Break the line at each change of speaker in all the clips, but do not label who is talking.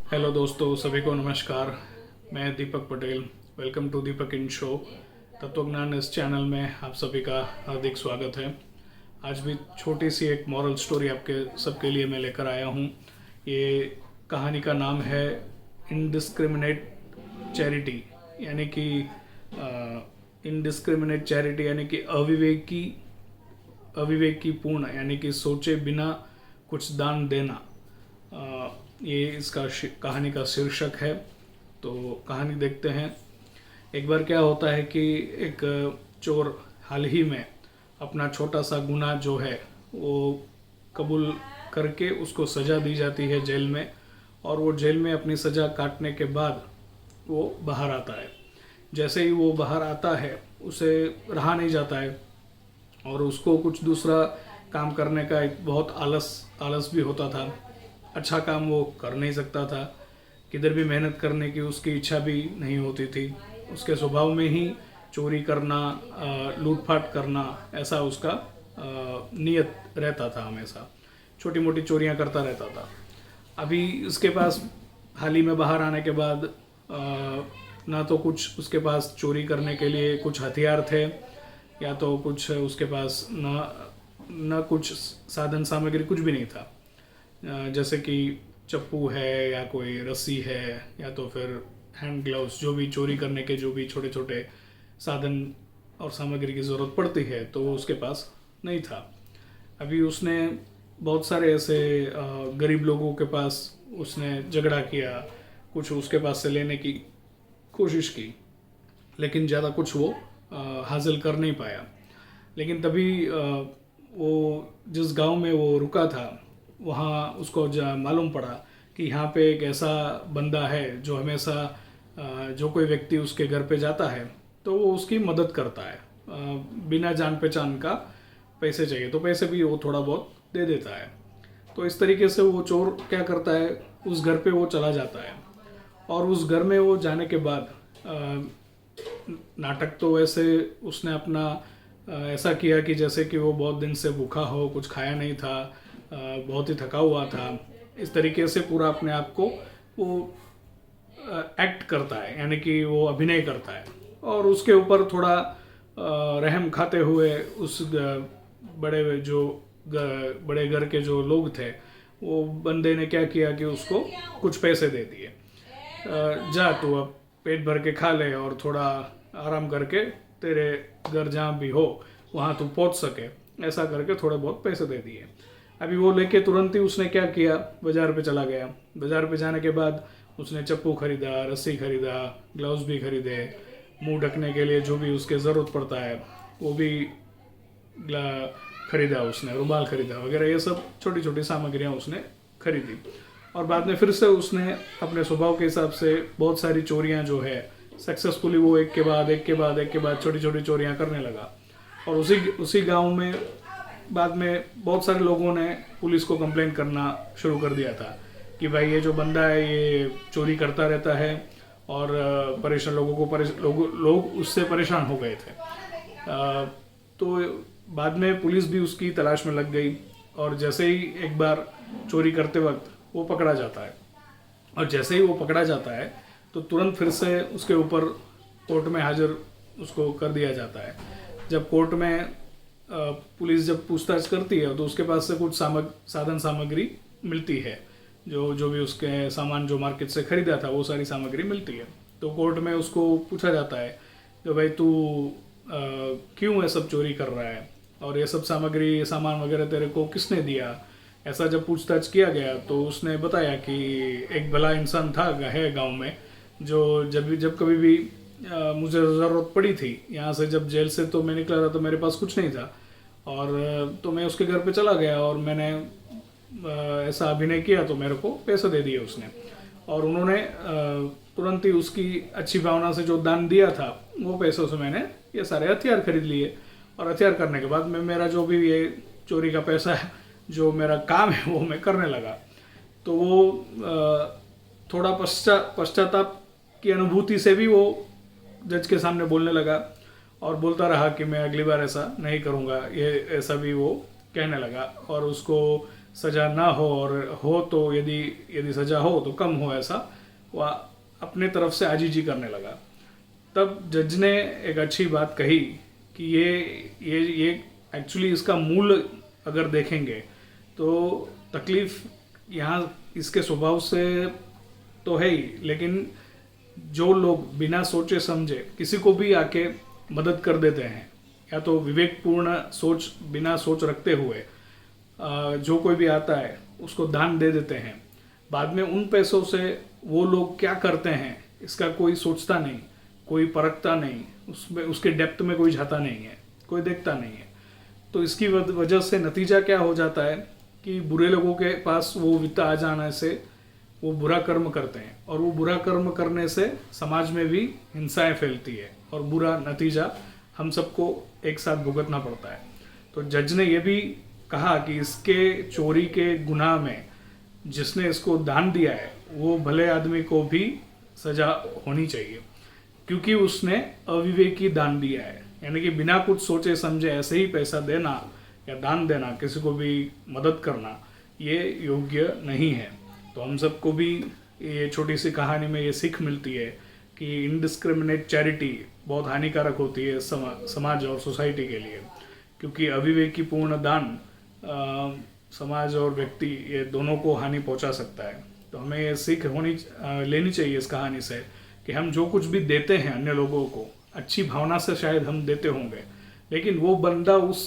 Hello दोस्तों, सभी को नमस्कार। मैं Deepak Patel. Welcome to Deepak in show. तत्वज्ञान इस चैनल में आप सभी का हार्दिक स्वागत है। आज भी छोटी सी एक मॉरल स्टोरी आपके सबके लिए मैं लेकर आया हूँ। ये कहानी का नाम है इनडिस्क्रिमिनेट चैरिटी, यानी कि इनडिस्क्रिमिनेट चैरिटी यानी कि अविवेकी पूर्ण, यानी कि सोचे बिना कुछ दान देना। ये इसका कहानी का शीर्षक है। तो कहानी देखते हैं। एक बार क्या होता है कि एक चोर हाल ही में अपना छोटा सा गुनाह जो है वो कबूल करके उसको सज़ा दी जाती है जेल में, और वो जेल में अपनी सज़ा काटने के बाद वो बाहर आता है। जैसे ही वो बाहर आता है उसे रहा नहीं जाता है, और उसको कुछ दूसरा काम करने का एक बहुत आलस भी होता था। अच्छा काम वो कर नहीं सकता था, किधर भी मेहनत करने की उसकी इच्छा भी नहीं होती थी। उसके स्वभाव में ही चोरी करना, लूटपाट करना, ऐसा उसका नियत रहता था। हमेशा छोटी मोटी चोरियां करता रहता था। अभी उसके पास हाल ही में बाहर आने के बाद ना तो कुछ उसके पास चोरी करने के लिए कुछ हथियार थे, या तो कुछ उसके पास न कुछ साधन सामग्री, कुछ भी नहीं था। जैसे कि चप्पू है या कोई रस्सी है या तो फिर हैंड ग्लव्स, जो भी चोरी करने के जो भी छोटे छोटे साधन और सामग्री की ज़रूरत पड़ती है, तो वो उसके पास नहीं था। अभी उसने बहुत सारे ऐसे गरीब लोगों के पास उसने झगड़ा किया, कुछ उसके पास से लेने की कोशिश की, लेकिन ज़्यादा कुछ वो हासिल कर नहीं पाया। लेकिन तभी वो जिस गांव में वो रुका था, वहाँ उसको मालूम पड़ा कि यहाँ पे एक ऐसा बंदा है जो हमेशा जो कोई व्यक्ति उसके घर पे जाता है तो वो उसकी मदद करता है। बिना जान पहचान का पैसे चाहिए तो पैसे भी वो थोड़ा बहुत दे देता है। तो इस तरीके से वो चोर क्या करता है, उस घर पे वो चला जाता है। और उस घर में वो जाने के बाद नाटक तो वैसे उसने अपना ऐसा किया कि जैसे कि वो बहुत दिन से भूखा हो, कुछ खाया नहीं था, बहुत ही थका हुआ था। इस तरीके से पूरा अपने आप को वो एक्ट करता है, यानी कि वो अभिनय करता है। और उसके ऊपर थोड़ा रहम खाते हुए उस बड़े घर के जो लोग थे, वो बंदे ने क्या किया कि उसको कुछ पैसे दे दिए। जा तू अब पेट भर के खा ले और थोड़ा आराम करके तेरे घर जहाँ भी हो वहाँ तू पहुँच सके, ऐसा करके थोड़े बहुत पैसे दे दिए। अभी वो लेके तुरंत ही उसने क्या किया, बाज़ार पे चला गया। बाज़ार पे जाने के बाद उसने चप्पू खरीदा, रस्सी खरीदा, ग्लव्स भी खरीदे, मुंह ढकने के लिए जो भी उसके ज़रूरत पड़ता है वो भी खरीदा उसने, रुमाल खरीदा वगैरह, ये सब छोटी छोटी सामग्रियाँ उसने खरीदी। और बाद में फिर से उसने अपने स्वभाव के हिसाब से बहुत सारी चोरियाँ जो है सक्सेसफुली वो एक के बाद छोटी छोटी चोरियाँ करने लगा। और उसी गांव में बाद में बहुत सारे लोगों ने पुलिस को कंप्लेंट करना शुरू कर दिया था कि भाई ये जो बंदा है ये चोरी करता रहता है, और परेशान लोग उससे परेशान हो गए थे। तो बाद में पुलिस भी उसकी तलाश में लग गई, और जैसे ही एक बार चोरी करते वक्त वो पकड़ा जाता है, और जैसे ही वो पकड़ा जाता है तो तुरंत फिर से उसके ऊपर कोर्ट में हाजिर उसको कर दिया जाता है। जब कोर्ट में पुलिस जब पूछताछ करती है तो उसके पास से कुछ साधन सामग्री मिलती है, जो भी उसके सामान जो मार्केट से खरीदा था वो सारी सामग्री मिलती है। तो कोर्ट में उसको पूछा जाता है कि भाई तू क्यों ये सब चोरी कर रहा है, और ये सब सामान वगैरह तेरे को किसने दिया। ऐसा जब पूछताछ किया गया तो उसने बताया कि एक भला इंसान था है गांव में, जो जब कभी भी मुझे ज़रूरत पड़ी थी यहाँ से, जब जेल से तो मैं निकला था तो मेरे पास कुछ नहीं था, और तो मैं उसके घर पे चला गया और मैंने ऐसा अभिनय किया तो मेरे को पैसे दे दिए उसने। और उन्होंने तुरंत ही उसकी अच्छी भावना से जो दान दिया था वो पैसों से मैंने ये सारे हथियार खरीद लिए। और हथियार करने के बाद मैं मेरा जो भी ये चोरी का पैसा है, जो मेरा काम है, वो मैं करने लगा। तो वो थोड़ा पश्चाताप की अनुभूति से भी वो जज के सामने बोलने लगा, और बोलता रहा कि मैं अगली बार ऐसा नहीं करूँगा, ये ऐसा भी वो कहने लगा। और उसको सज़ा ना हो, और हो तो यदि यदि सज़ा हो तो कम हो, ऐसा वह अपने तरफ से आजीजी करने लगा। तब जज ने एक अच्छी बात कही कि ये एक्चुअली इसका मूल अगर देखेंगे तो तकलीफ यहाँ इसके स्वभाव से तो है ही, लेकिन जो लोग बिना सोचे समझे किसी को भी आके मदद कर देते हैं, या तो विवेकपूर्ण सोच बिना सोच रखते हुए जो कोई भी आता है उसको दान दे देते हैं, बाद में उन पैसों से वो लोग क्या करते हैं इसका कोई सोचता नहीं, कोई परखता नहीं, उसमें उसके डेप्थ में कोई जाता नहीं है, कोई देखता नहीं है। तो इसकी वजह से नतीजा क्या हो जाता है कि बुरे लोगों के पास वो वित्त आ जाने से वो बुरा कर्म करते हैं, और वो बुरा कर्म करने से समाज में भी हिंसाएं फैलती है और बुरा नतीजा हम सबको एक साथ भुगतना पड़ता है। तो जज ने ये भी कहा कि इसके चोरी के गुनाह में जिसने इसको दान दिया है वो भले आदमी को भी सजा होनी चाहिए, क्योंकि उसने अविवेकी दान दिया है। यानी कि बिना कुछ सोचे समझे ऐसे ही पैसा देना या दान देना, किसी को भी मदद करना, ये योग्य नहीं है। तो हम सबको भी ये छोटी सी कहानी में ये सीख मिलती है कि इनडिस्क्रिमिनेट चैरिटी बहुत हानिकारक होती है समाज और सोसाइटी के लिए, क्योंकि अविवेकीपूर्ण दान समाज और व्यक्ति ये दोनों को हानि पहुंचा सकता है। तो हमें ये सीख लेनी चाहिए इस कहानी से कि हम जो कुछ भी देते हैं अन्य लोगों को, अच्छी भावना से शायद हम देते होंगे, लेकिन वो बंदा उस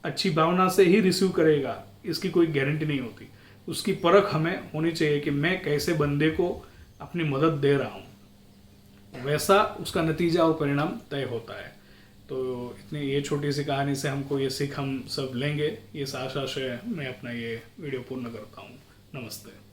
अच्छी भावना से ही रिसीव करेगा इसकी कोई गारंटी नहीं होती। उसकी परख हमें होनी चाहिए कि मैं कैसे बंदे को अपनी मदद दे रहा हूँ, वैसा उसका नतीजा और परिणाम तय होता है। तो इतनी ये छोटी सी कहानी से हमको ये सीख हम सब लेंगे, इस आशा से मैं अपना ये वीडियो पूर्ण करता हूँ। नमस्ते।